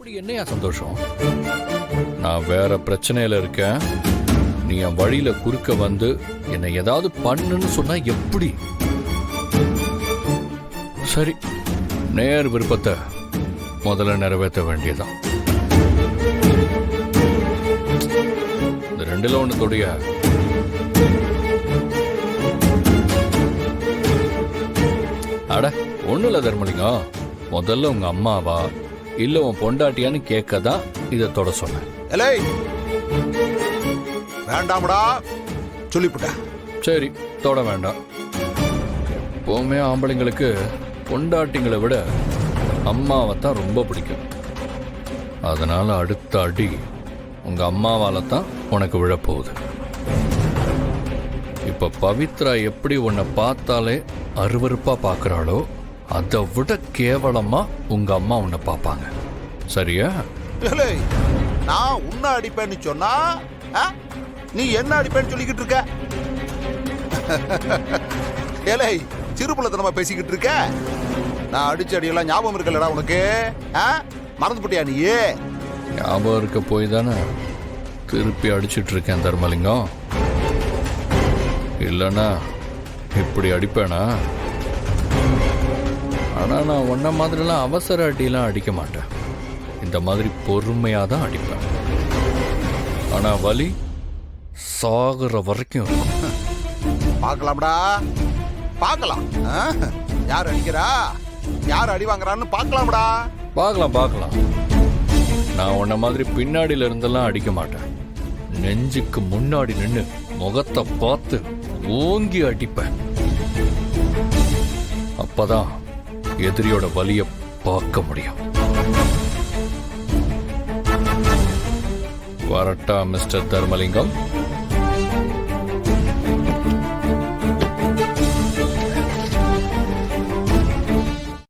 அப்படி என்னையா சந்தோஷம்? நான் வேற பிரச்சனையில இருக்கேன். நீ என் வழியில குறுக்க வந்து என்னை ஏதாவது பண்ணுன்னு சொன்னா எப்படி? சரி, நேர் விருப்பத்தை முதல்ல நிறைவேற்ற வேண்டியதான். இந்த ரெண்டுல ஒண்ணு தொடிய. அட ஒண்ணு இல்ல தர்மலிங்கம், முதல்ல உங்க அம்மாவா இல்ல உன் பொண்டாட்டியான்னு கேட்கதான் இதை தொட சொன்னேன். வேண்டாம்டா சொல்லிவிட்ட. சரி, தொட வேண்டாம். எப்பவுமே ஆம்பளைங்களுக்கு பொண்டாட்டிங்களை விட அம்மாவை தான் ரொம்ப பிடிக்கும். அதனால அடுத்த அடி உங்க அம்மாவால தான் உனக்கு விழப்போகுது. இப்ப பவித்ரா எப்படி உன்னை பார்த்தாலே அருவருப்பா பார்க்கறாளோ அதை விட கேவலமா உங்க அம்மா உன்னை பார்ப்பாங்க. சரியா? நான் உன்னை அடிப்பேன்னு சொன்னா நீ என்ன அடிப்பேன்னு சொல்லிக்கிட்டு இருக்க? ஏலே, சிறுபுலத்தனமா பேசிக்கிட்டு இருக்க. நான் அடிச்ச அடியெல்லாம் ஞாபகம் இருக்கலடா உனக்கு? மறந்து போட்டியா நீ? ஞாபகம் இருக்க போய் தானே திருப்பி அடிச்சிட்டு இருக்கேன் தர்மலிங்கம். இல்லைன்னா இப்படி அடிப்பேனா? ஆனா நான் உன்ன மாதிரிலாம் அவசர அடியெல்லாம் அடிக்க மாட்டேன். இந்த மாதிரி பொறுமையாக தான் அடிப்பேன். ஆனா வலி சாகுற வரைக்கும் இருக்கும். பார்க்கலாம்டா, பார்க்கலாம். யார் அடிக்கிறா, யார் அடி வாங்குறான்னு பார்க்கலாம்டா. பார்க்கலாம். நான் உன்ன மாதிரி பின்னாடியில இருந்தெல்லாம் அடிக்க மாட்டேன். நெஞ்சுக்கு முன்னாடி நின்று முகத்தை பார்த்து ஓங்கி அடிப்பேன். அப்பதான் எதிரியோட வலிய பார்க்க முடியும். வரட்டா மிஸ்டர் தர்மலிங்கம்?